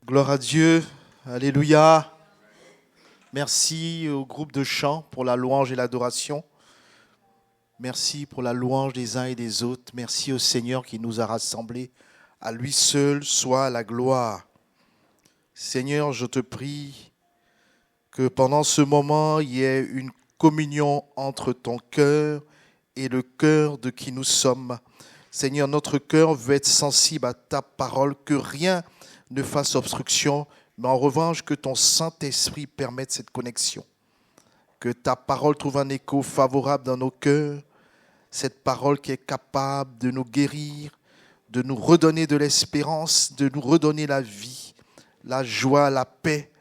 Gloire à Dieu, alléluia. Merci au groupe de chant pour la louange et l'adoration. Merci pour la louange des uns et des autres. Merci au Seigneur qui nous a rassemblés. À lui seul soit la gloire. Seigneur, je te prie que pendant ce moment, il y ait une communion entre ton cœur et le cœur de qui nous sommes. Seigneur, notre cœur veut être sensible à ta parole, que rien ne fasse obstruction, mais en revanche, que ton Saint-Esprit permette cette connexion. Que ta parole trouve un écho favorable dans nos cœurs, cette parole qui est capable de nous guérir, de nous redonner de l'espérance, de nous redonner la vie, la joie, la paix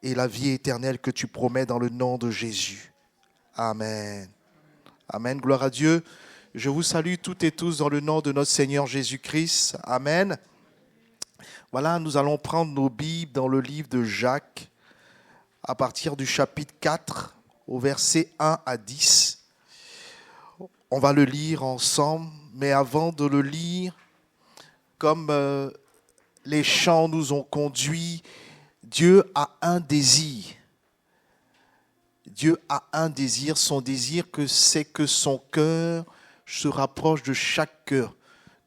et la vie éternelle que tu promets dans le nom de Jésus. Amen. Amen. Gloire à Dieu. Je vous salue toutes et tous dans le nom de notre Seigneur Jésus-Christ. Amen. Voilà, nous allons prendre nos Bibles dans le livre de Jacques, à partir du chapitre 4, au verset 1 à 10. On va le lire ensemble, mais avant de le lire, comme les chants nous ont conduits, Dieu a un désir. Dieu a un désir, son désir c'est que son cœur se rapproche de chaque cœur.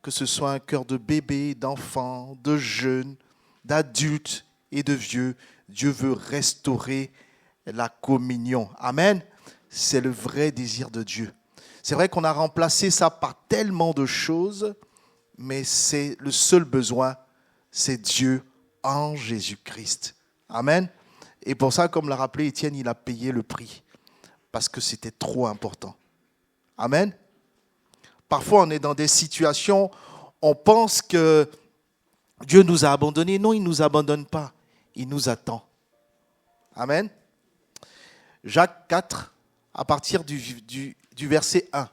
Que ce soit un cœur de bébé, d'enfant, de jeune, d'adulte et de vieux, Dieu veut restaurer la communion. Amen. C'est le vrai désir de Dieu. C'est vrai qu'on a remplacé ça par tellement de choses, mais c'est le seul besoin, c'est Dieu en Jésus-Christ. Amen. Et pour ça, comme l'a rappelé Étienne, il a payé le prix, parce que c'était trop important. Amen. Parfois, on est dans des situations, on pense que Dieu nous a abandonnés. Non, il ne nous abandonne pas. Il nous attend. Amen. Jacques 4, à partir du verset 1.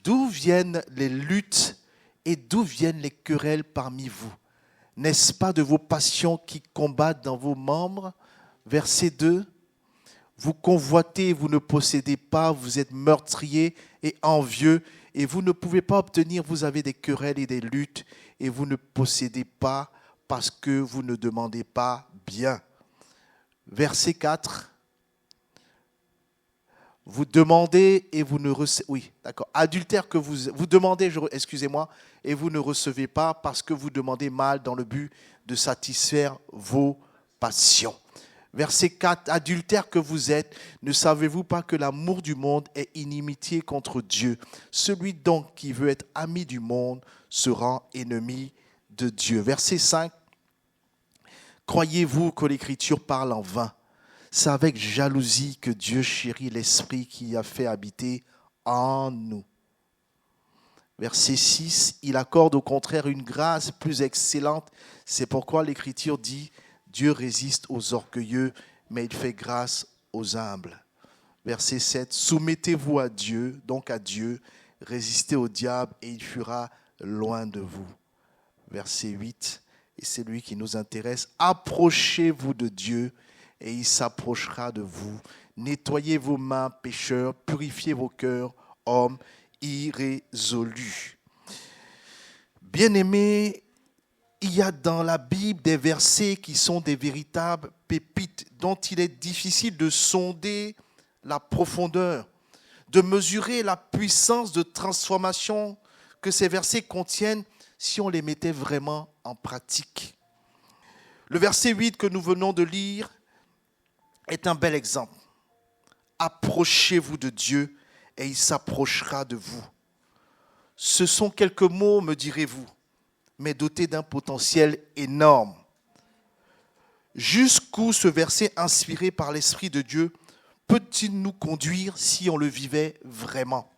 D'où viennent les luttes et d'où viennent les querelles parmi vous? N'est-ce pas de vos passions qui combattent dans vos membres? Verset 2. Vous convoitez, vous ne possédez pas, vous êtes meurtriers et envieux, et vous ne pouvez pas obtenir, vous avez des querelles et des luttes, et vous ne possédez pas parce que vous ne demandez pas bien. Verset 4. Vous demandez et vous ne recevez... Oui, d'accord. Adultère que vous demandez, excusez-moi, et vous ne recevez pas parce que vous demandez mal dans le but de satisfaire vos passions. Verset 4, adultère que vous êtes, ne savez-vous pas que l'amour du monde est inimitié contre Dieu? Celui donc qui veut être ami du monde se rend ennemi de Dieu. Verset 5, croyez-vous que l'Écriture parle en vain? C'est avec jalousie que Dieu chérit l'Esprit qui a fait habiter en nous. Verset 6, il accorde au contraire une grâce plus excellente. C'est pourquoi l'Écriture dit Dieu résiste aux orgueilleux, mais il fait grâce aux humbles. Verset 7. Soumettez-vous à Dieu, donc à Dieu, résistez au diable et il fuira loin de vous. Verset 8. Et c'est lui qui nous intéresse. Approchez-vous de Dieu et il s'approchera de vous. Nettoyez vos mains, pécheurs, purifiez vos cœurs, hommes irrésolus. Bien-aimés, il y a dans la Bible des versets qui sont des véritables pépites dont il est difficile de sonder la profondeur, de mesurer la puissance de transformation que ces versets contiennent si on les mettait vraiment en pratique. Le verset 8 que nous venons de lire est un bel exemple. Approchez-vous de Dieu et il s'approchera de vous. Ce sont quelques mots, me direz-vous, mais doté d'un potentiel énorme. Jusqu'où ce verset inspiré par l'Esprit de Dieu peut-il nous conduire si on le vivait vraiment?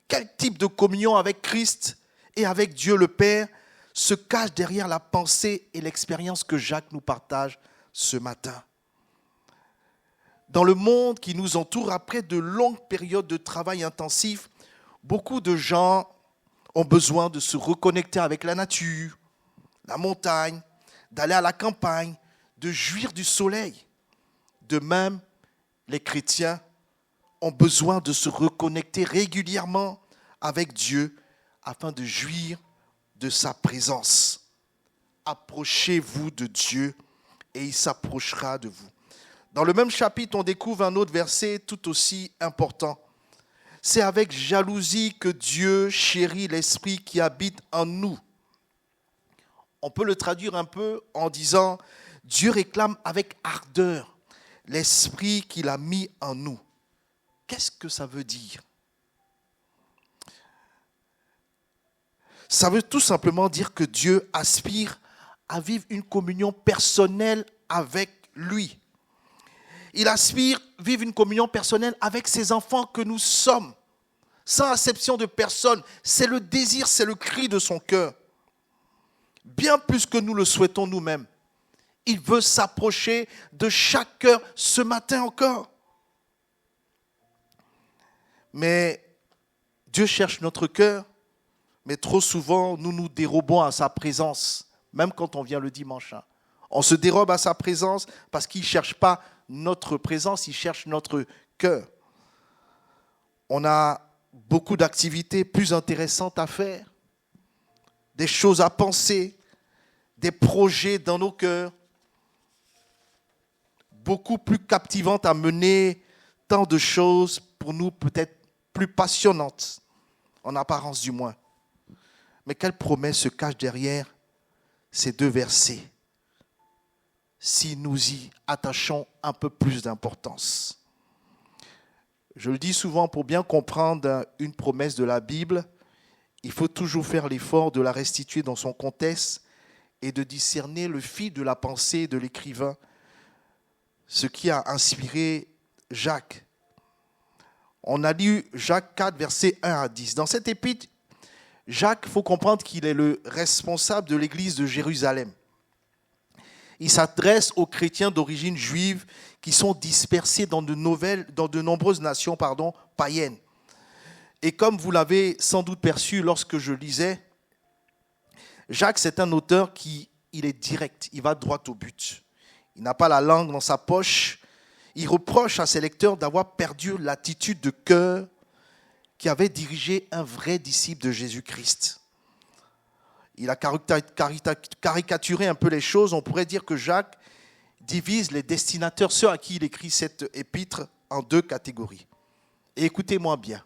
Quel type de communion avec Christ et avec Dieu le Père se cache derrière la pensée et l'expérience que Jacques nous partage ce matin? Dans le monde qui nous entoure, après de longues périodes de travail intensif, beaucoup de gens ont besoin de se reconnecter avec la nature, la montagne, d'aller à la campagne, de jouir du soleil. De même, les chrétiens ont besoin de se reconnecter régulièrement avec Dieu afin de jouir de sa présence. approchez-vous de Dieu et il s'approchera de vous. Dans le même chapitre, on découvre un autre verset tout aussi important. C'est avec jalousie que Dieu chérit l'esprit qui habite en nous. On peut le traduire un peu en disant, Dieu réclame avec ardeur l'esprit qu'il a mis en nous. Qu'est-ce que ça veut dire? Ça veut tout simplement dire que Dieu aspire à vivre une communion personnelle avec lui. Il aspire à vivre une communion personnelle avec ses enfants que nous sommes, sans acception de personne. C'est le désir, c'est le cri de son cœur. Bien plus que nous le souhaitons nous-mêmes. Il veut s'approcher de chaque cœur ce matin encore. Mais Dieu cherche notre cœur, mais trop souvent, nous nous dérobons à sa présence, même quand on vient le dimanche. On se dérobe à sa présence parce qu'il ne cherche pas notre présence, il cherche notre cœur. On a beaucoup d'activités plus intéressantes à faire, des choses à penser, des projets dans nos cœurs, beaucoup plus captivantes à mener, tant de choses pour nous peut-être plus passionnantes, en apparence du moins. Mais quelle promesse se cache derrière ces deux versets, si nous y attachons un peu plus d'importance? Je le dis souvent, pour bien comprendre une promesse de la Bible, il faut toujours faire l'effort de la restituer dans son contexte et de discerner le fil de la pensée de l'écrivain, ce qui a inspiré Jacques. On a lu Jacques 4, versets 1 à 10. Dans cet épître, Jacques, il faut comprendre qu'il est le responsable de l'église de Jérusalem. Il s'adresse aux chrétiens d'origine juive qui sont dispersés dans de nombreuses nations païennes. Et comme vous l'avez sans doute perçu lorsque je lisais, Jacques, c'est un auteur il est direct, il va droit au but. Il n'a pas la langue dans sa poche. Il reproche à ses lecteurs d'avoir perdu l'attitude de cœur qui avait dirigé un vrai disciple de Jésus-Christ. Il a caricaturé un peu les choses. On pourrait dire que Jacques divise les destinataires, ceux à qui il écrit cette épître, en deux catégories. Et écoutez-moi bien.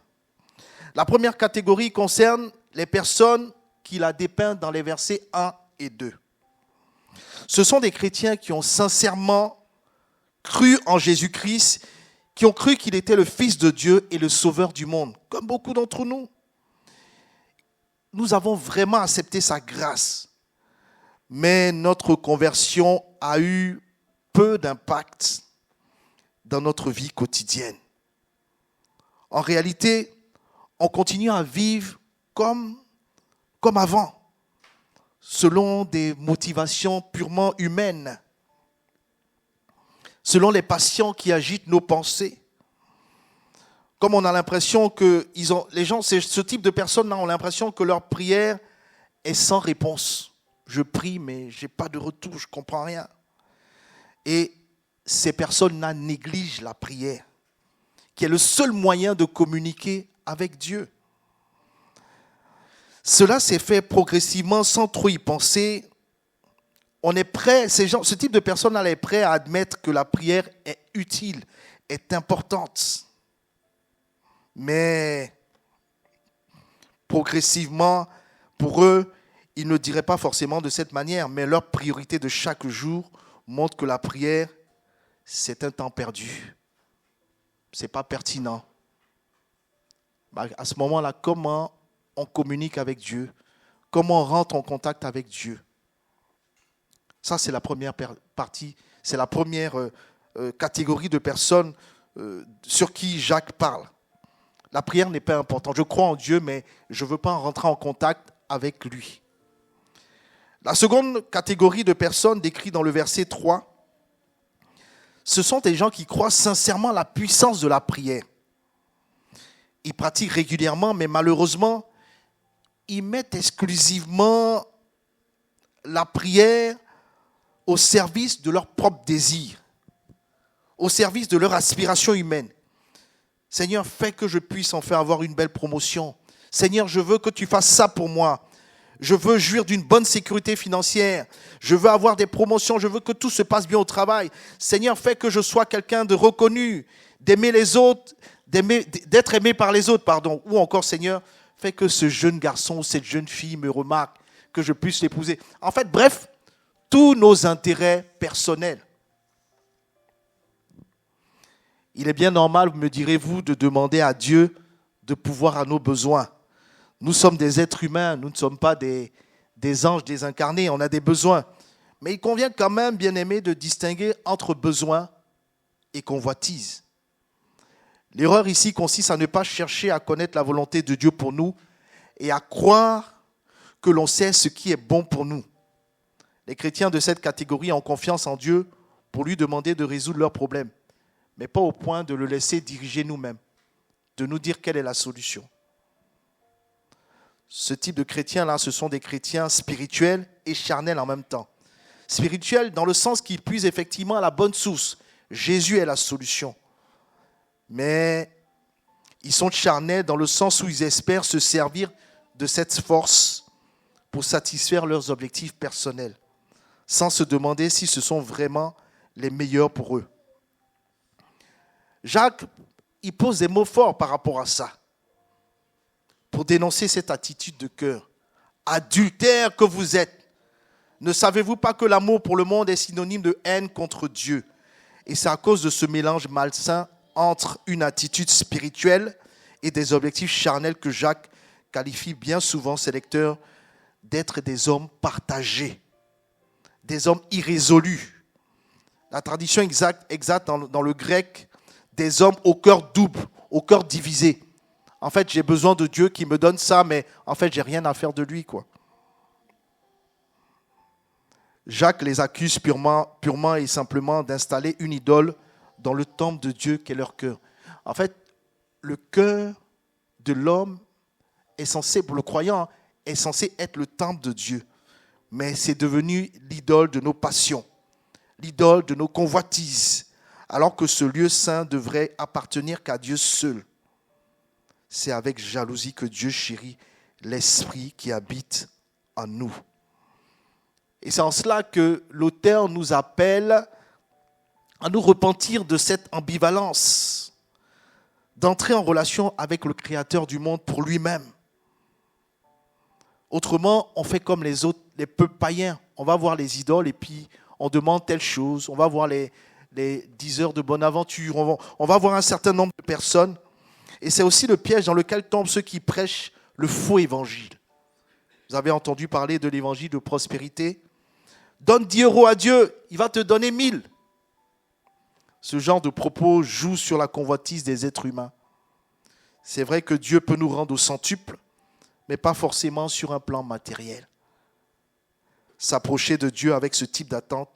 La première catégorie concerne les personnes qu'il a dépeintes dans les versets 1 et 2. Ce sont des chrétiens qui ont sincèrement cru en Jésus-Christ, qui ont cru qu'il était le Fils de Dieu et le Sauveur du monde, comme beaucoup d'entre nous. Nous avons vraiment accepté sa grâce, mais notre conversion a eu peu d'impact dans notre vie quotidienne. En réalité, on continue à vivre comme avant, selon des motivations purement humaines, selon les passions qui agitent nos pensées. Comme on a l'impression que ce type de personnes-là ont l'impression que leur prière est sans réponse. Je prie, mais je n'ai pas de retour, je ne comprends rien. Et ces personnes-là négligent la prière, qui est le seul moyen de communiquer avec Dieu. Cela s'est fait progressivement sans trop y penser. On est prêt, ce type de personne-là est prêt à admettre que la prière est utile, est importante. Mais progressivement, pour eux, ils ne diraient pas forcément de cette manière, mais leur priorité de chaque jour montre que la prière, c'est un temps perdu. Ce n'est pas pertinent. À ce moment-là, comment on communique avec Dieu? Comment on rentre en contact avec Dieu? Ça, c'est la première partie, c'est la première catégorie de personnes sur qui Jacques parle. La prière n'est pas importante. Je crois en Dieu, mais je ne veux pas rentrer en contact avec lui. La seconde catégorie de personnes décrite dans le verset 3, ce sont des gens qui croient sincèrement à la puissance de la prière. Ils pratiquent régulièrement, mais malheureusement, ils mettent exclusivement la prière au service de leurs propres désirs, au service de leur aspiration humaine. Seigneur, fais que je puisse en faire avoir une belle promotion. Seigneur, je veux que tu fasses ça pour moi. Je veux jouir d'une bonne sécurité financière. Je veux avoir des promotions. Je veux que tout se passe bien au travail. Seigneur, fais que je sois quelqu'un de reconnu, d'aimer les autres, d'être aimé par les autres, pardon. Ou encore, Seigneur, fais que ce jeune garçon ou cette jeune fille me remarque, que je puisse l'épouser. En fait, bref, tous nos intérêts personnels. Il est bien normal, me direz-vous, de demander à Dieu de pouvoir à nos besoins. Nous sommes des êtres humains, nous ne sommes pas des anges désincarnés, on a des besoins. Mais il convient quand même, bien-aimé, de distinguer entre besoin et convoitise. L'erreur ici consiste à ne pas chercher à connaître la volonté de Dieu pour nous et à croire que l'on sait ce qui est bon pour nous. Les chrétiens de cette catégorie ont confiance en Dieu pour lui demander de résoudre leurs problèmes, mais pas au point de le laisser diriger nous-mêmes, de nous dire quelle est la solution. Ce type de chrétiens-là, ce sont des chrétiens spirituels et charnels en même temps. Spirituels dans le sens qu'ils puisent effectivement à la bonne source. Jésus est la solution. Mais ils sont charnels dans le sens où ils espèrent se servir de cette force pour satisfaire leurs objectifs personnels, sans se demander si ce sont vraiment les meilleurs pour eux. Jacques, il pose des mots forts par rapport à ça, pour dénoncer cette attitude de cœur. Adultères que vous êtes, ne savez-vous pas que l'amour pour le monde est synonyme de haine contre Dieu? Et c'est à cause de ce mélange malsain entre une attitude spirituelle et des objectifs charnels que Jacques qualifie bien souvent ses lecteurs d'être des hommes partagés, des hommes irrésolus. La tradition exacte dans le grec, des hommes au cœur double, au cœur divisé. En fait, j'ai besoin de Dieu qui me donne ça, mais en fait, j'ai rien à faire de lui, quoi. Jacques les accuse purement et simplement d'installer une idole dans le temple de Dieu qu'est leur cœur. En fait, le cœur de l'homme est censé, pour le croyant, est censé être le temple de Dieu. Mais c'est devenu l'idole de nos passions, l'idole de nos convoitises, alors que ce lieu saint devrait appartenir qu'à Dieu seul. C'est avec jalousie que Dieu chérit l'esprit qui habite en nous. Et c'est en cela que l'auteur nous appelle à nous repentir de cette ambivalence, d'entrer en relation avec le Créateur du monde pour lui-même. Autrement, on fait comme les autres, les peuples païens. On va voir les idoles et puis on demande telle chose. On va voir les 10 heures de bonne aventure. On va voir un certain nombre de personnes. Et c'est aussi le piège dans lequel tombent ceux qui prêchent le faux évangile. Vous avez entendu parler de l'évangile de prospérité? Donne 10 euros à Dieu, il va te donner 1000. Ce genre de propos joue sur la convoitise des êtres humains. C'est vrai que Dieu peut nous rendre au centuple, mais pas forcément sur un plan matériel. S'approcher de Dieu avec ce type d'attente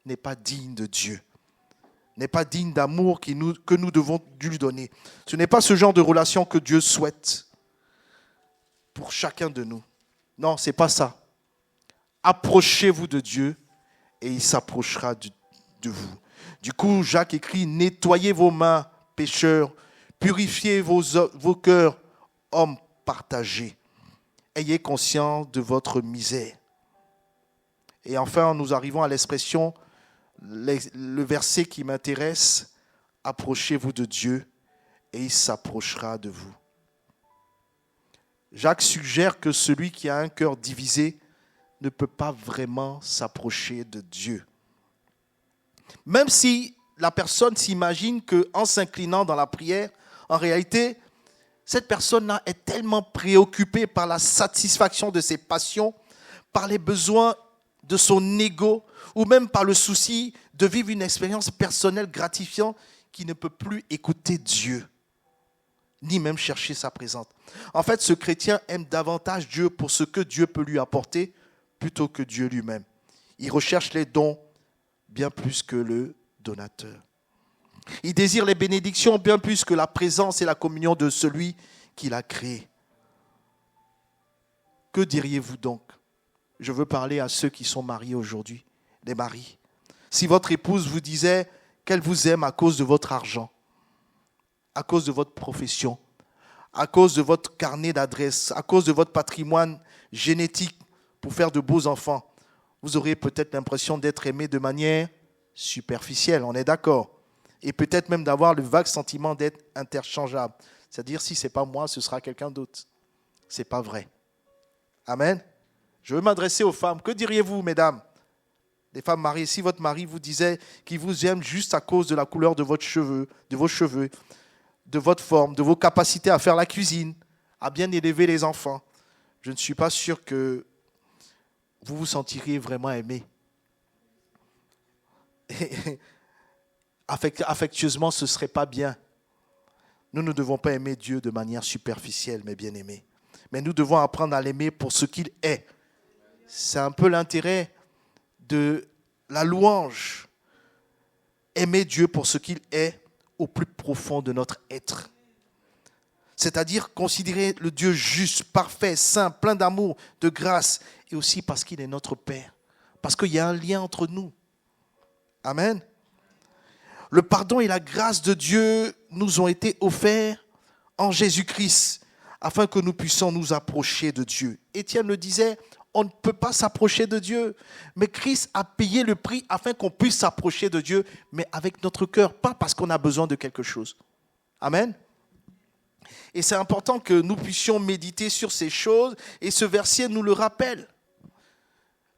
n'est pas digne de Dieu, n'est pas digne d'amour que nous devons lui donner. Ce n'est pas ce genre de relation que Dieu souhaite pour chacun de nous. Non, ce n'est pas ça. Approchez-vous de Dieu et il s'approchera de vous. Du coup, Jacques écrit, nettoyez vos mains, pécheurs, purifiez vos cœurs, hommes partagés. Ayez conscience de votre misère. Et enfin, nous arrivons à l'expression, le verset qui m'intéresse, approchez-vous de Dieu et il s'approchera de vous. Jacques suggère que celui qui a un cœur divisé ne peut pas vraiment s'approcher de Dieu. Même si la personne s'imagine qu'en s'inclinant dans la prière, en réalité, cette personne-là est tellement préoccupée par la satisfaction de ses passions, par les besoins de son ego, ou même par le souci de vivre une expérience personnelle gratifiante qu'il ne peut plus écouter Dieu, ni même chercher sa présence. En fait, ce chrétien aime davantage Dieu pour ce que Dieu peut lui apporter plutôt que Dieu lui-même. Il recherche les dons bien plus que le donateur. Il désire les bénédictions bien plus que la présence et la communion de celui qui l'a créé. Que diriez-vous donc? Je veux parler à ceux qui sont mariés aujourd'hui, les maris. Si votre épouse vous disait qu'elle vous aime à cause de votre argent, à cause de votre profession, à cause de votre carnet d'adresses, à cause de votre patrimoine génétique, pour faire de beaux enfants, vous aurez peut-être l'impression d'être aimé de manière superficielle, on est d'accord. Et peut-être même d'avoir le vague sentiment d'être interchangeable. C'est-à-dire, si ce n'est pas moi, ce sera quelqu'un d'autre. Ce n'est pas vrai. Amen. Je veux m'adresser aux femmes. Que diriez-vous, mesdames, les femmes mariées, si votre mari vous disait qu'il vous aime juste à cause de la couleur de vos cheveux, de votre forme, de vos capacités à faire la cuisine, à bien élever les enfants, je ne suis pas sûr que vous vous sentiriez vraiment aimé. Affectueusement, ce ne serait pas bien. Nous ne devons pas aimer Dieu de manière superficielle, mais bien aimé. Mais nous devons apprendre à l'aimer pour ce qu'il est. C'est un peu l'intérêt de la louange. Aimer Dieu pour ce qu'il est au plus profond de notre être. C'est-à-dire considérer le Dieu juste, parfait, saint, plein d'amour, de grâce, et aussi parce qu'il est notre Père. Parce qu'il y a un lien entre nous. Amen. Le pardon et la grâce de Dieu nous ont été offerts en Jésus-Christ, afin que nous puissions nous approcher de Dieu. Étienne le disait, on ne peut pas s'approcher de Dieu, mais Christ a payé le prix afin qu'on puisse s'approcher de Dieu, mais avec notre cœur, pas parce qu'on a besoin de quelque chose. Amen. Et c'est important que nous puissions méditer sur ces choses, et ce verset nous le rappelle.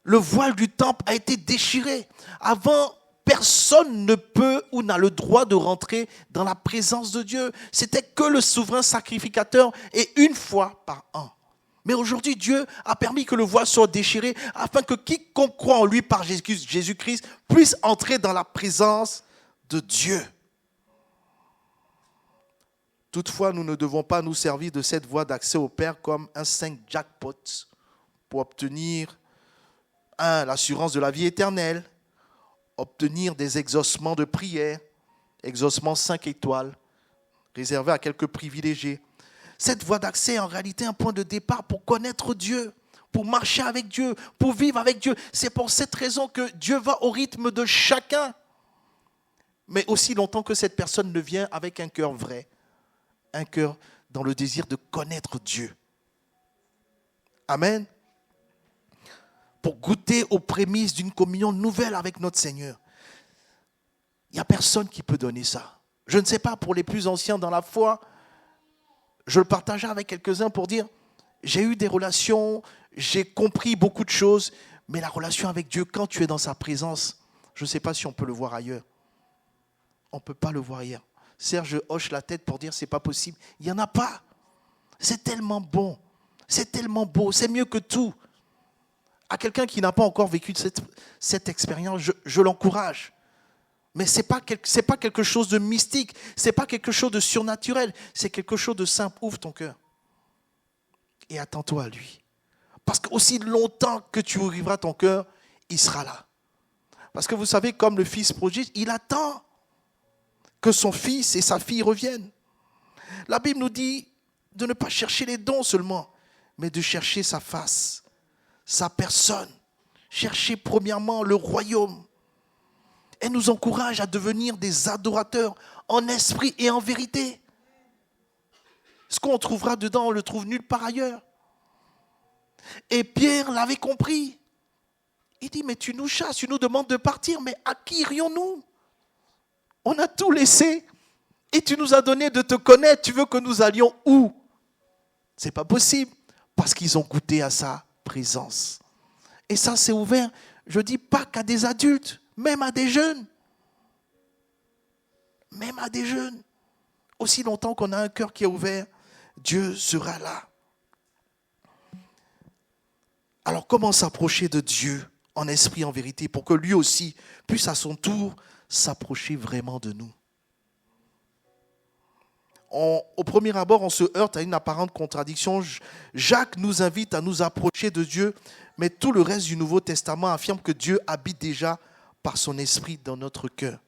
Le voile du temple a été déchiré. Avant, personne ne peut ou n'a le droit de rentrer dans la présence de Dieu. C'était que le souverain sacrificateur et une fois par an. Mais aujourd'hui, Dieu a permis que le voile soit déchiré afin que quiconque croit en lui par Jésus-Christ puisse entrer dans la présence de Dieu. Toutefois, nous ne devons pas nous servir de cette voie d'accès au Père comme un 5 jackpot pour obtenir l'assurance de la vie éternelle, obtenir des exaucements de prière, exaucements 5 étoiles, réservés à quelques privilégiés. Cette voie d'accès est en réalité un point de départ pour connaître Dieu, pour marcher avec Dieu, pour vivre avec Dieu. C'est pour cette raison que Dieu va au rythme de chacun, mais aussi longtemps que cette personne ne vient avec un cœur vrai, un cœur dans le désir de connaître Dieu. Amen. Pour goûter aux prémices d'une communion nouvelle avec notre Seigneur. Il n'y a personne qui peut donner ça. Je ne sais pas, pour les plus anciens dans la foi, je le partageais avec quelques-uns pour dire, j'ai eu des relations, j'ai compris beaucoup de choses, mais la relation avec Dieu, quand tu es dans sa présence, je ne sais pas si on peut le voir ailleurs. On ne peut pas le voir ailleurs. Serge hoche la tête pour dire, c'est pas possible. Il n'y en a pas. C'est tellement bon, c'est tellement beau, c'est mieux que tout. À quelqu'un qui n'a pas encore vécu cette expérience, je l'encourage. Mais ce n'est pas quelque chose de mystique, ce n'est pas quelque chose de surnaturel, c'est quelque chose de simple. Ouvre ton cœur et attends-toi à lui. Parce qu'aussi longtemps que tu ouvriras ton cœur, il sera là. Parce que vous savez, comme le fils prodigue, il attend que son fils et sa fille reviennent. La Bible nous dit de ne pas chercher les dons seulement, mais de chercher sa face, sa personne. Chercher premièrement le royaume. Elle nous encourage à devenir des adorateurs en esprit et en vérité. Ce qu'on trouvera dedans, on le trouve nulle part ailleurs. Et Pierre l'avait compris. Il dit, mais tu nous chasses, tu nous demandes de partir, mais à qui irions-nous? On a tout laissé et tu nous as donné de te connaître. Tu veux que nous allions où? Ce n'est pas possible parce qu'ils ont goûté à sa présence. Et ça, c'est ouvert, je dis pas qu'à des adultes, même à des jeunes. Même à des jeunes. Aussi longtemps qu'on a un cœur qui est ouvert, Dieu sera là. Alors comment s'approcher de Dieu en esprit, en vérité, pour que lui aussi puisse à son tour s'approcher vraiment de nous? Au premier abord, on se heurte à une apparente contradiction. Jacques nous invite à nous approcher de Dieu, mais tout le reste du Nouveau Testament affirme que Dieu habite déjà par son esprit dans notre cœur.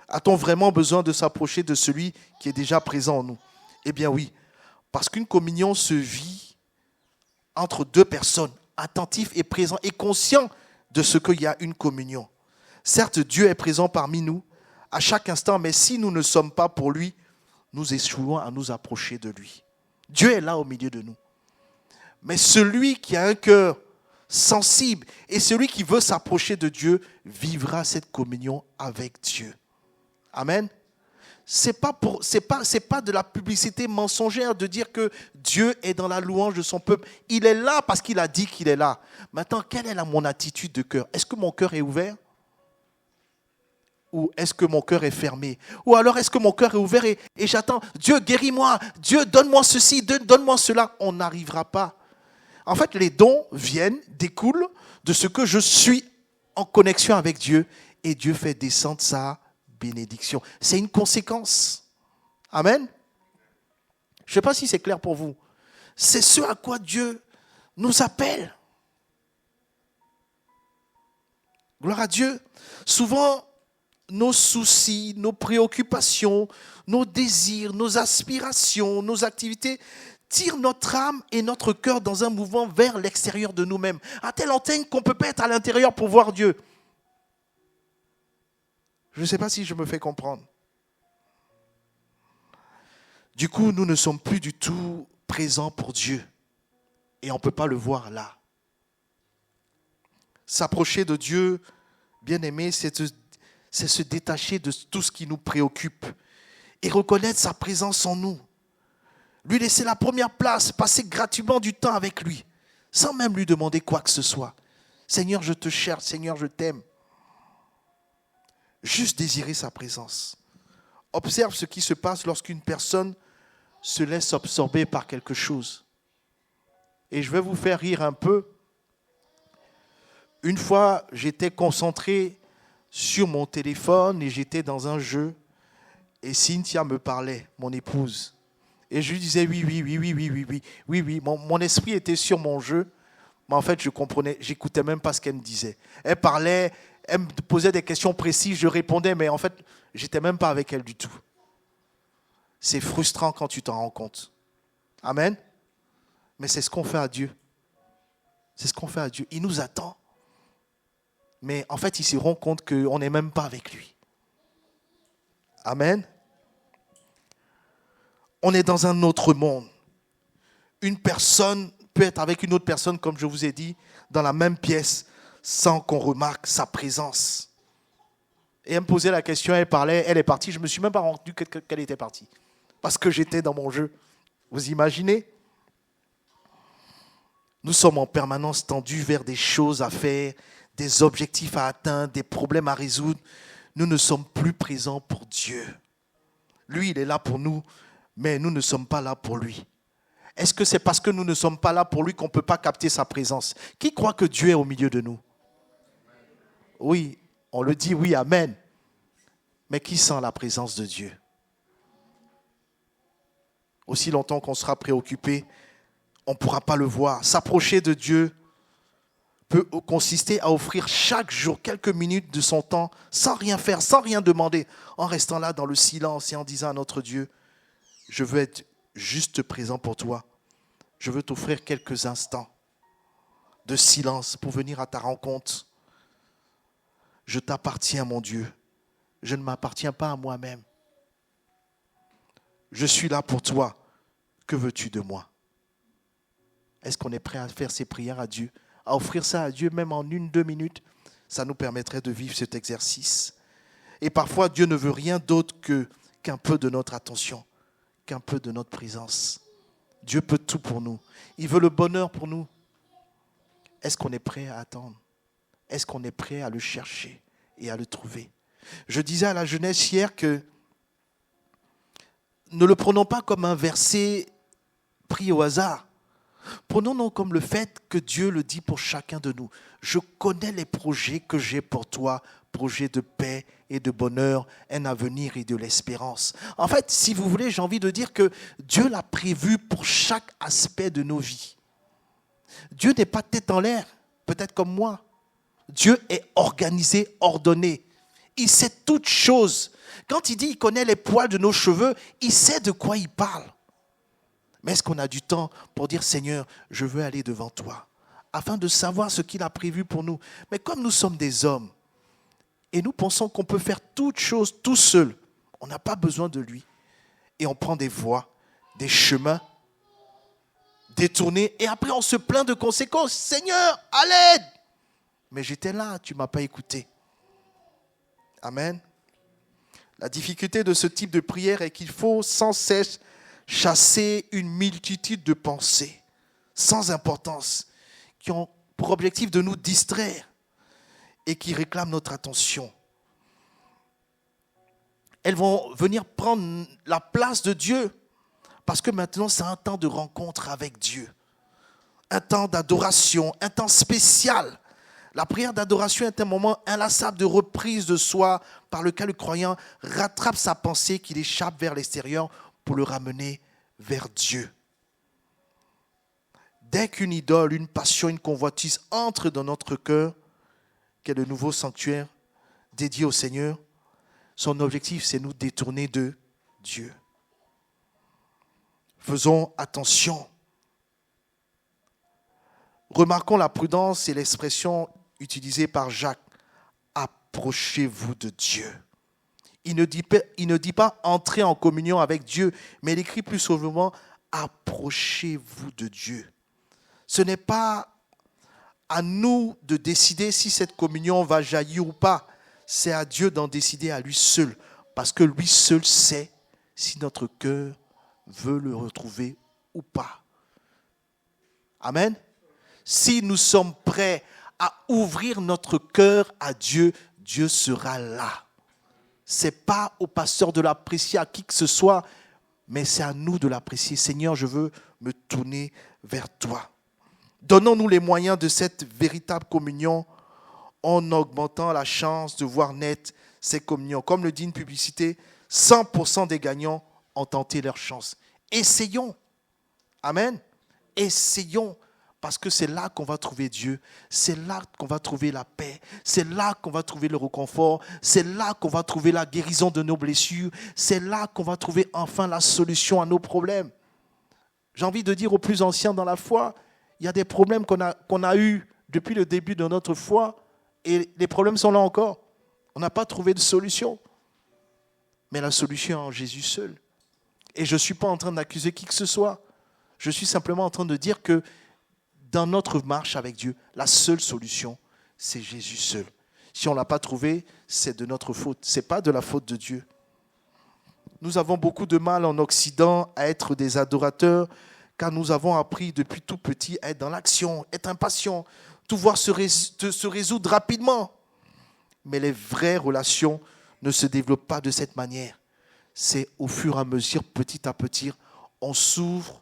A-t-on vraiment besoin de s'approcher de celui qui est déjà présent en nous? Eh bien oui, parce qu'une communion se vit entre deux personnes, attentifs et présents et conscients de ce qu'il y a une communion. Certes, Dieu est présent parmi nous à chaque instant, mais si nous ne sommes pas pour lui, nous échouons à nous approcher de lui. Dieu est là au milieu de nous. Mais celui qui a un cœur sensible. Et celui qui veut s'approcher de Dieu vivra cette communion avec Dieu. Amen. C'est pas de la publicité mensongère de dire que Dieu est dans la louange de son peuple. Il est là parce qu'il a dit qu'il est là. Maintenant, quelle est mon attitude de cœur? Est-ce que mon cœur est ouvert? Ou est-ce que mon cœur est fermé? Ou alors est-ce que mon cœur est ouvert et j'attends, Dieu guéris-moi, Dieu donne-moi ceci, donne-moi cela. On n'arrivera pas. En fait, les dons découlent de ce que je suis en connexion avec Dieu et Dieu fait descendre sa bénédiction. C'est une conséquence. Amen. Je ne sais pas si c'est clair pour vous. C'est ce à quoi Dieu nous appelle. Gloire à Dieu. Souvent, nos soucis, nos préoccupations, nos désirs, nos aspirations, nos activités tirent notre âme et notre cœur dans un mouvement vers l'extérieur de nous-mêmes. À telle enseigne qu'on ne peut pas être à l'intérieur pour voir Dieu. Je ne sais pas si je me fais comprendre. Du coup, nous ne sommes plus du tout présents pour Dieu. Et on ne peut pas le voir là. S'approcher de Dieu, bien-aimé, c'est se détacher de tout ce qui nous préoccupe et reconnaître sa présence en nous. Lui laisser la première place, passer gratuitement du temps avec lui, sans même lui demander quoi que ce soit. Seigneur, je te cherche, Seigneur, je t'aime. Juste désirer sa présence. Observe ce qui se passe lorsqu'une personne se laisse absorber par quelque chose. Et je vais vous faire rire un peu. Une fois, j'étais concentré sur mon téléphone et j'étais dans un jeu. Et Cynthia me parlait, mon épouse. Et je lui disais oui. Mon esprit était sur mon jeu. Mais en fait, j'écoutais même pas ce qu'elle me disait. Elle parlait, elle me posait des questions précises, je répondais, mais en fait, j'étais même pas avec elle du tout. C'est frustrant quand tu t'en rends compte. Amen. Mais c'est ce qu'on fait à Dieu. C'est ce qu'on fait à Dieu. Il nous attend. Mais en fait, il se rend compte qu'on n'est même pas avec lui. Amen. On est dans un autre monde. Une personne peut être avec une autre personne, comme je vous ai dit, dans la même pièce, sans qu'on remarque sa présence. Et elle me posait la question, elle parlait, elle est partie. Je ne me suis même pas rendu qu'elle était partie. Parce que j'étais dans mon jeu. Vous imaginez? Nous sommes en permanence tendus vers des choses à faire, des objectifs à atteindre, des problèmes à résoudre. Nous ne sommes plus présents pour Dieu. Lui, il est là pour nous, mais nous ne sommes pas là pour lui. Est-ce que c'est parce que nous ne sommes pas là pour lui qu'on ne peut pas capter sa présence? Qui croit que Dieu est au milieu de nous? Oui, on le dit, oui, amen. Mais qui sent la présence de Dieu? Aussi longtemps qu'on sera préoccupé, on ne pourra pas le voir. S'approcher de Dieu peut consister à offrir chaque jour quelques minutes de son temps sans rien faire, sans rien demander, en restant là dans le silence et en disant à notre Dieu, je veux être juste présent pour toi. Je veux t'offrir quelques instants de silence pour venir à ta rencontre. Je t'appartiens, mon Dieu. Je ne m'appartiens pas à moi-même. Je suis là pour toi. Que veux-tu de moi? Est-ce qu'on est prêt à faire ces prières à Dieu, à offrir ça à Dieu même en 1-2 minutes? Ça nous permettrait de vivre cet exercice. Et parfois, Dieu ne veut rien d'autre qu'un peu de notre attention, qu'un peu de notre présence. Dieu peut tout pour nous. Il veut le bonheur pour nous. Est-ce qu'on est prêt à attendre? Est-ce qu'on est prêt à le chercher et à le trouver? Je disais à la jeunesse hier que ne le prenons pas comme un verset pris au hasard. Prenons-nous comme le fait que Dieu le dit pour chacun de nous. Je connais les projets que j'ai pour toi, projets de paix et de bonheur, un avenir et de l'espérance. En fait, si vous voulez, j'ai envie de dire que Dieu l'a prévu pour chaque aspect de nos vies. Dieu n'est pas tête en l'air, peut-être comme moi. Dieu est organisé, ordonné. Il sait toutes choses. Quand il dit qu'il connaît les poils de nos cheveux, il sait de quoi il parle. Mais est-ce qu'on a du temps pour dire, Seigneur, je veux aller devant toi, afin de savoir ce qu'il a prévu pour nous? Mais comme nous sommes des hommes, et nous pensons qu'on peut faire toutes choses tout seul, on n'a pas besoin de lui. Et on prend des voies, des chemins détourné et après on se plaint de conséquences. Seigneur, à l'aide! Mais j'étais là, tu ne m'as pas écouté. Amen. La difficulté de ce type de prière est qu'il faut sans cesse chasser une multitude de pensées sans importance qui ont pour objectif de nous distraire et qui réclament notre attention. Elles vont venir prendre la place de Dieu parce que maintenant c'est un temps de rencontre avec Dieu, un temps d'adoration, un temps spécial. La prière d'adoration est un moment inlassable de reprise de soi par lequel le croyant rattrape sa pensée qu'il échappe vers l'extérieur pour le ramener vers Dieu. Dès qu'une idole, une passion, une convoitise entre dans notre cœur, qu'est le nouveau sanctuaire dédié au Seigneur, son objectif c'est nous détourner de Dieu. Faisons attention. Remarquons la prudence et l'expression utilisée par Jacques. Approchez-vous de Dieu. Il ne dit pas entrer en communion avec Dieu, mais il écrit plus souvent approchez-vous de Dieu. Ce n'est pas à nous de décider si cette communion va jaillir ou pas. C'est à Dieu d'en décider à lui seul. Parce que lui seul sait si notre cœur veut le retrouver ou pas. Amen. Si nous sommes prêts à ouvrir notre cœur à Dieu, Dieu sera là. Ce n'est pas au pasteur de l'apprécier, à qui que ce soit, mais c'est à nous de l'apprécier. Seigneur, je veux me tourner vers toi. Donnons-nous les moyens de cette véritable communion en augmentant la chance de voir naître ces communions. Comme le dit une publicité, 100% des gagnants ont tenté leur chance. Essayons. Amen. Essayons. Parce que c'est là qu'on va trouver Dieu, c'est là qu'on va trouver la paix, c'est là qu'on va trouver le réconfort, c'est là qu'on va trouver la guérison de nos blessures, c'est là qu'on va trouver enfin la solution à nos problèmes. J'ai envie de dire aux plus anciens dans la foi, il y a des problèmes qu'on a eus depuis le début de notre foi et les problèmes sont là encore. On n'a pas trouvé de solution. Mais la solution est en Jésus seul. Et je ne suis pas en train d'accuser qui que ce soit. Je suis simplement en train de dire que dans notre marche avec Dieu, la seule solution, c'est Jésus seul. Si on ne l'a pas trouvé, c'est de notre faute. Ce n'est pas de la faute de Dieu. Nous avons beaucoup de mal en Occident à être des adorateurs, car nous avons appris depuis tout petit à être dans l'action, être impatient, tout voir se résoudre rapidement. Mais les vraies relations ne se développent pas de cette manière. C'est au fur et à mesure, petit à petit, on s'ouvre,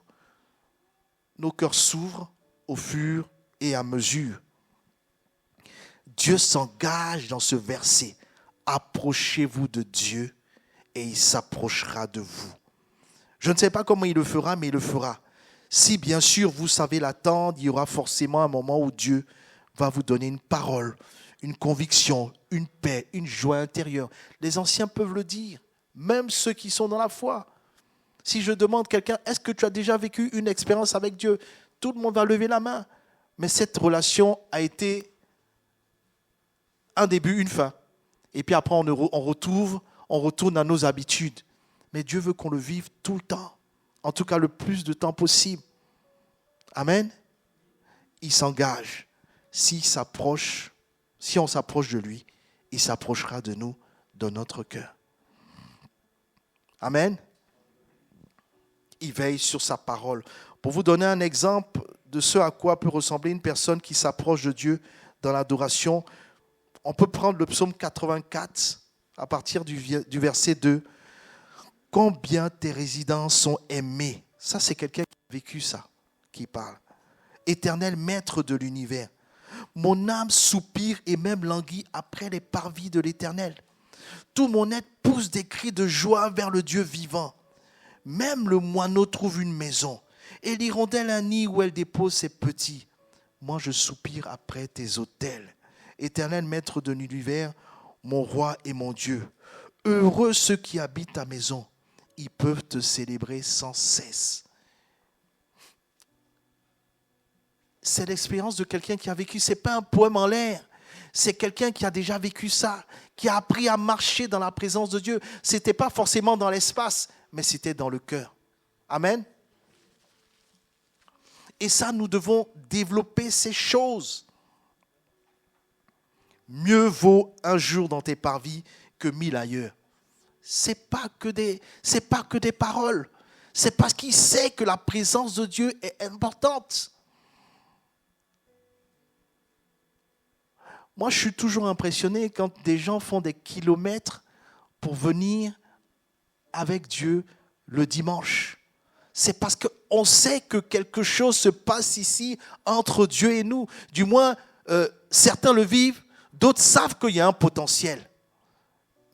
nos cœurs s'ouvrent, au fur et à mesure. Dieu s'engage dans ce verset. Approchez-vous de Dieu et il s'approchera de vous. Je ne sais pas comment il le fera, mais il le fera. Si bien sûr vous savez l'attendre, il y aura forcément un moment où Dieu va vous donner une parole, une conviction, une paix, une joie intérieure. Les anciens peuvent le dire, même ceux qui sont dans la foi. Si je demande à quelqu'un, est-ce que tu as déjà vécu une expérience avec Dieu ? Tout le monde va lever la main. Mais cette relation a été un début, une fin. Et puis après, on retourne à nos habitudes. Mais Dieu veut qu'on le vive tout le temps. En tout cas, le plus de temps possible. Amen. Il s'engage. Si on s'approche de lui, il s'approchera de nous dans notre cœur. Amen. Il veille sur sa parole. Pour vous donner un exemple de ce à quoi peut ressembler une personne qui s'approche de Dieu dans l'adoration, on peut prendre le psaume 84 à partir du verset 2. « Combien tes résidents sont aimés » Ça, c'est quelqu'un qui a vécu ça, qui parle. « Éternel maître de l'univers, mon âme soupire et même languit après les parvis de l'Éternel. Tout mon être pousse des cris de joie vers le Dieu vivant. Même le moineau trouve une maison, et l'hirondelle un nid où elle dépose ses petits. Moi, je soupire après tes autels. Éternel maître de l'univers, mon roi et mon Dieu. Heureux ceux qui habitent ta maison. Ils peuvent te célébrer sans cesse. » C'est l'expérience de quelqu'un qui a vécu. Ce n'est pas un poème en l'air. C'est quelqu'un qui a déjà vécu ça, qui a appris à marcher dans la présence de Dieu. Ce n'était pas forcément dans l'espace, mais c'était dans le cœur. Amen. Et ça, nous devons développer ces choses. Mieux vaut un jour dans tes parvis que 1000 ailleurs. C'est pas que des paroles. C'est parce qu'il sait que la présence de Dieu est importante. Moi, je suis toujours impressionné quand des gens font des kilomètres pour venir avec Dieu le dimanche. C'est parce qu'on sait que quelque chose se passe ici entre Dieu et nous. Du moins, certains le vivent, d'autres savent qu'il y a un potentiel.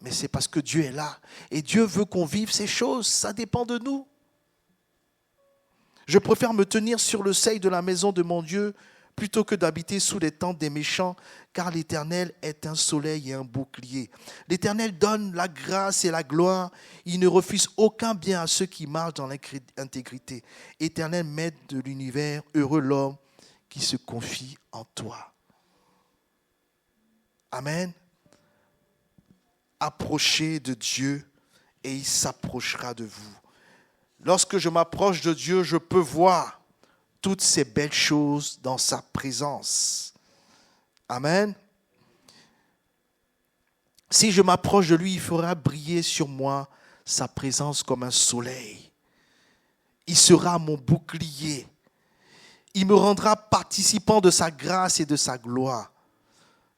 Mais c'est parce que Dieu est là. Et Dieu veut qu'on vive ces choses. Ça dépend de nous. Je préfère me tenir sur le seuil de la maison de mon Dieu plutôt que d'habiter sous les tentes des méchants, car l'Éternel est un soleil et un bouclier. L'Éternel donne la grâce et la gloire. Il ne refuse aucun bien à ceux qui marchent dans l'intégrité. Éternel maître de l'univers, heureux l'homme qui se confie en toi. Amen. Approchez de Dieu et il s'approchera de vous. Lorsque je m'approche de Dieu, je peux voir toutes ces belles choses dans sa présence. Amen. Si je m'approche de lui, il fera briller sur moi sa présence comme un soleil. Il sera mon bouclier. Il me rendra participant de sa grâce et de sa gloire.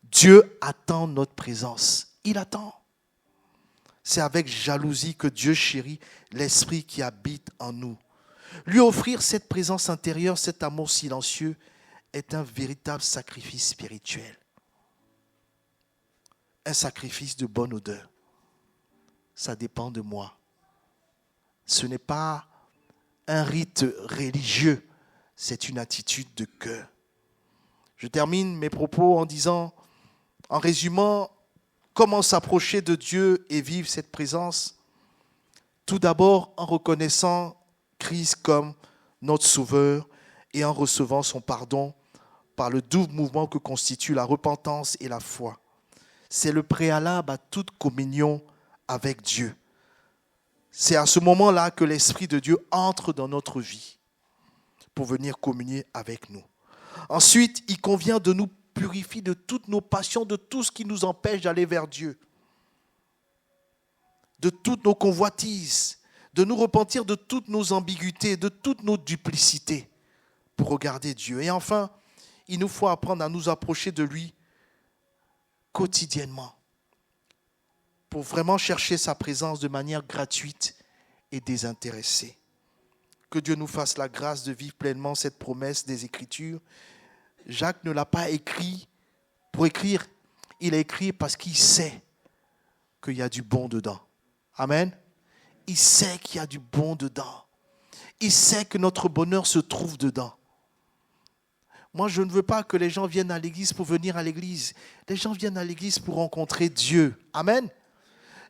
Dieu attend notre présence. Il attend. C'est avec jalousie que Dieu chérit l'esprit qui habite en nous. Lui offrir cette présence intérieure, cet amour silencieux, est un véritable sacrifice spirituel. Un sacrifice de bonne odeur. Ça dépend de moi. Ce n'est pas un rite religieux, c'est une attitude de cœur. Je termine mes propos en disant, en résumant, comment s'approcher de Dieu et vivre cette présence? Tout d'abord en reconnaissant Christ comme notre Sauveur et en recevant son pardon par le double mouvement que constituent la repentance et la foi. C'est le préalable à toute communion avec Dieu. C'est à ce moment-là que l'Esprit de Dieu entre dans notre vie pour venir communier avec nous. Ensuite, il convient de nous purifier de toutes nos passions, de tout ce qui nous empêche d'aller vers Dieu, de toutes nos convoitises, de nous repentir de toutes nos ambiguïtés, de toutes nos duplicités pour regarder Dieu. Et enfin, il nous faut apprendre à nous approcher de lui quotidiennement pour vraiment chercher sa présence de manière gratuite et désintéressée. Que Dieu nous fasse la grâce de vivre pleinement cette promesse des Écritures. Jacques ne l'a pas écrit pour écrire. Il a écrit parce qu'il sait qu'il y a du bon dedans. Amen. Il sait qu'il y a du bon dedans. Il sait que notre bonheur se trouve dedans. Moi, je ne veux pas que les gens viennent à l'église pour venir à l'église. Les gens viennent à l'église pour rencontrer Dieu. Amen.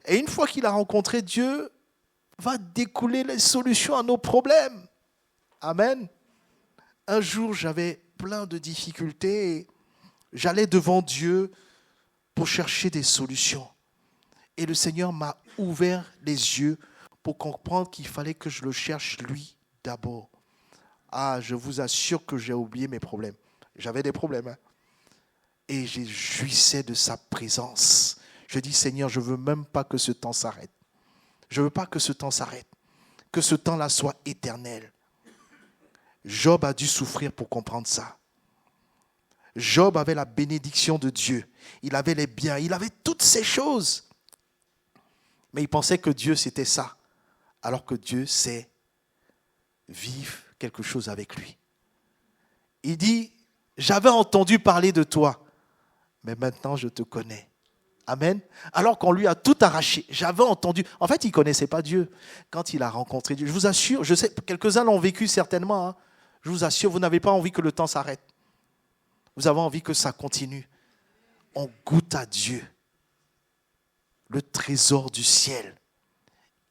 Et une fois qu'il a rencontré Dieu, va découler les solutions à nos problèmes. Amen. Un jour, j'avais plein de difficultés et j'allais devant Dieu pour chercher des solutions. Et le Seigneur m'a ouvert les yeux pour comprendre qu'il fallait que je le cherche lui d'abord. Ah, je vous assure que j'ai oublié mes problèmes. J'avais des problèmes. Hein. Et je jouissais de sa présence. Je dis, Seigneur, je ne veux même pas que ce temps s'arrête. Je ne veux pas que ce temps s'arrête. Que ce temps-là soit éternel. Job a dû souffrir pour comprendre ça. Job avait la bénédiction de Dieu. Il avait les biens. Il avait toutes ces choses. Mais il pensait que Dieu, c'était ça. Alors que Dieu sait vivre quelque chose avec lui. Il dit, j'avais entendu parler de toi, mais maintenant je te connais. Amen. Alors qu'on lui a tout arraché. J'avais entendu. En fait, il ne connaissait pas Dieu quand il a rencontré Dieu. Je vous assure, je sais, quelques-uns l'ont vécu certainement. Hein. Je vous assure, vous n'avez pas envie que le temps s'arrête. Vous avez envie que ça continue. On goûte à Dieu. Le trésor du ciel.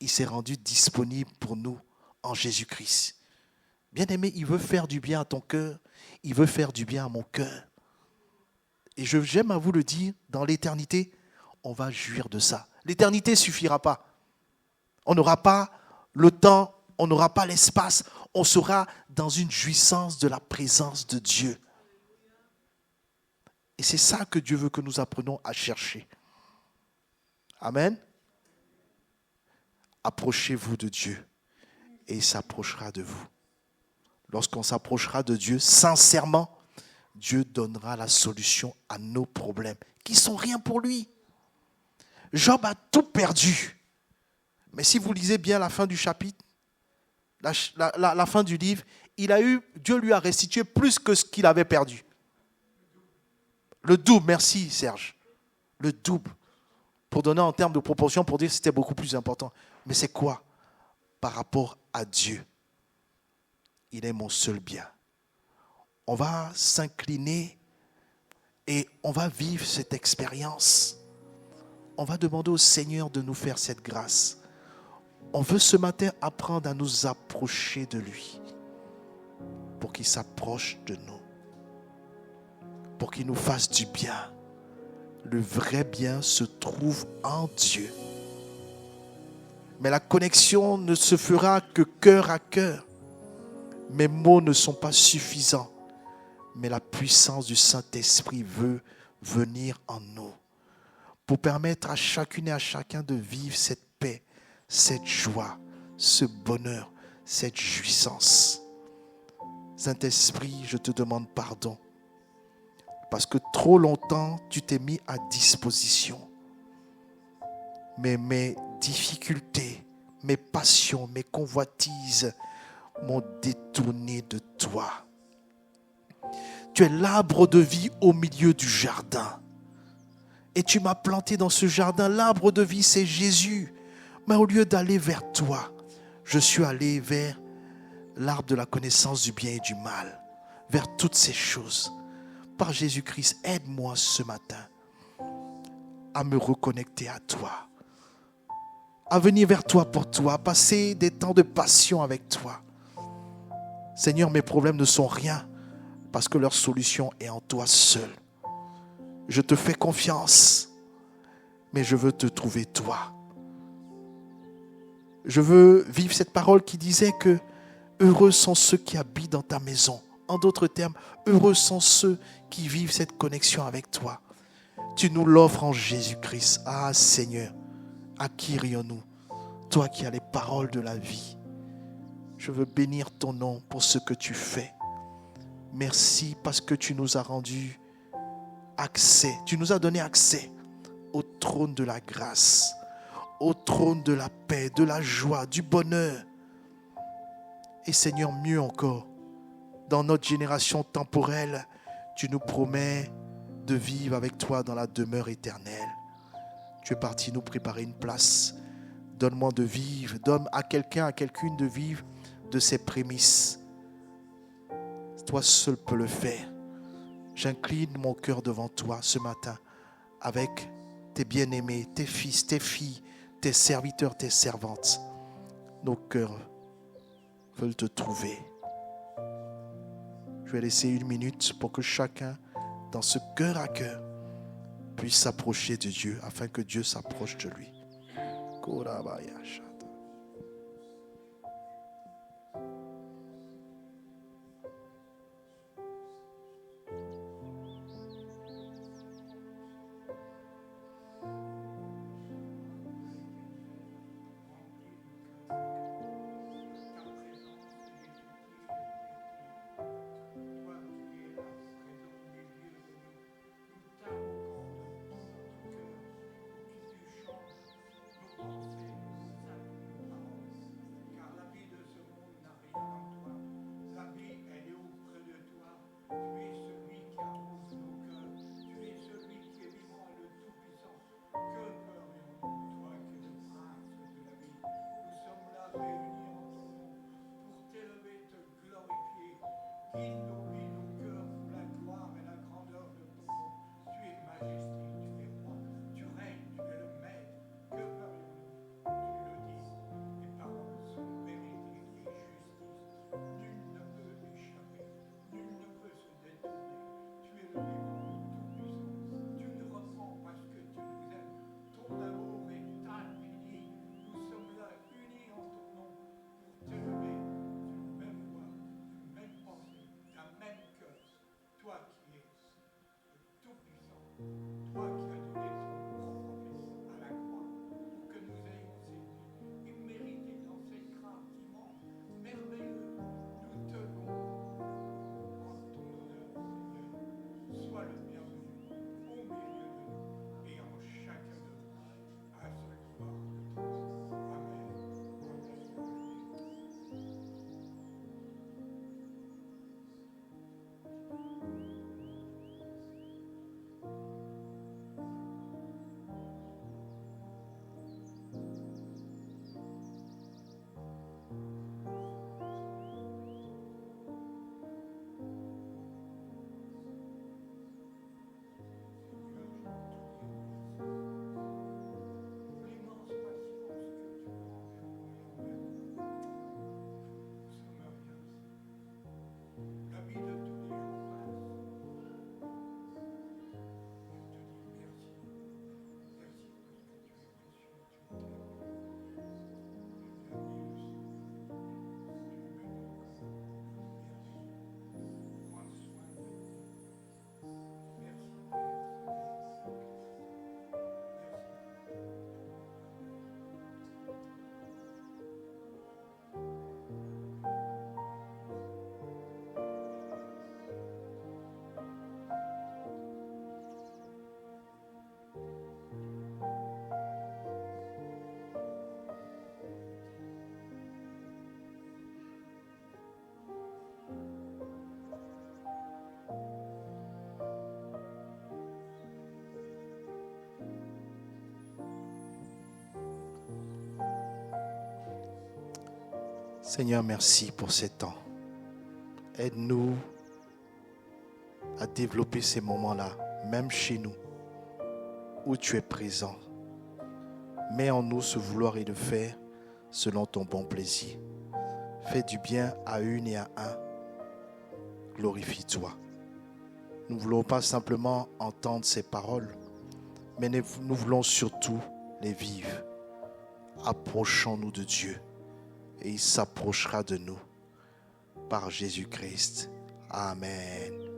Il s'est rendu disponible pour nous en Jésus-Christ. Bien-aimé, il veut faire du bien à ton cœur. Il veut faire du bien à mon cœur. Et j'aime à vous le dire, dans l'éternité, on va jouir de ça. L'éternité ne suffira pas. On n'aura pas le temps on n'aura pas l'espace, on sera dans une jouissance de la présence de Dieu. Et c'est ça que Dieu veut que nous apprenions à chercher. Amen. Approchez-vous de Dieu et il s'approchera de vous. Lorsqu'on s'approchera de Dieu, sincèrement, Dieu donnera la solution à nos problèmes, qui ne sont rien pour lui. Job a tout perdu. Mais si vous lisez bien la fin du chapitre, la fin du livre, Dieu lui a restitué plus que ce qu'il avait perdu. Le double, merci Serge. Le double. Pour donner en termes de proportion, pour dire que c'était beaucoup plus important. Mais c'est quoi? Par rapport à Dieu, il est mon seul bien. On va s'incliner et on va vivre cette expérience. On va demander au Seigneur de nous faire cette grâce. On veut ce matin apprendre à nous approcher de lui pour qu'il s'approche de nous, pour qu'il nous fasse du bien. Le vrai bien se trouve en Dieu. Mais la connexion ne se fera que cœur à cœur. Mes mots ne sont pas suffisants, mais la puissance du Saint-Esprit veut venir en nous pour permettre à chacune et à chacun de vivre cette paix, cette joie, ce bonheur, cette jouissance. Saint-Esprit, je te demande pardon parce que trop longtemps, tu t'es mis à disposition. Mais mes difficultés, mes passions, mes convoitises m'ont détourné de toi. Tu es l'arbre de vie au milieu du jardin. Et tu m'as planté dans ce jardin. L'arbre de vie, c'est Jésus. Mais au lieu d'aller vers toi, je suis allé vers l'arbre de la connaissance du bien et du mal. Vers toutes ces choses. Par Jésus-Christ, aide-moi ce matin à me reconnecter à toi. À venir vers toi pour toi. À passer des temps de passion avec toi. Seigneur, mes problèmes ne sont rien parce que leur solution est en toi seul. Je te fais confiance, mais je veux te trouver toi. Je veux vivre cette parole qui disait que heureux sont ceux qui habitent dans ta maison. En d'autres termes, heureux sont ceux qui vivent cette connexion avec toi. Tu nous l'offres en Jésus-Christ. Ah Seigneur, à qui irions-nous? Toi qui as les paroles de la vie. Je veux bénir ton nom pour ce que tu fais. Merci parce que tu nous as rendu accès, tu nous as donné accès au trône de la grâce, au trône de la paix, de la joie, du bonheur. Et Seigneur, mieux encore, dans notre génération temporelle, tu nous promets de vivre avec toi dans la demeure éternelle. Tu es parti nous préparer une place. Donne-moi de vivre, donne à quelqu'un, à quelqu'une de vivre de ses prémices. Toi seul peux le faire. J'incline mon cœur devant toi ce matin avec tes bien-aimés, tes fils, tes filles, tes serviteurs, tes servantes. Nos cœurs veulent te trouver. Je vais laisser 1 minute pour que chacun, dans ce cœur à cœur, puisse s'approcher de Dieu afin que Dieu s'approche de lui. Seigneur, merci pour ces temps. Aide-nous à développer ces moments-là, même chez nous, où tu es présent. Mets en nous ce vouloir et le faire selon ton bon plaisir. Fais du bien à une et à un. Glorifie-toi. Nous ne voulons pas simplement entendre ces paroles, mais nous voulons surtout les vivre. Approchons-nous de Dieu et il s'approchera de nous par Jésus-Christ. Amen.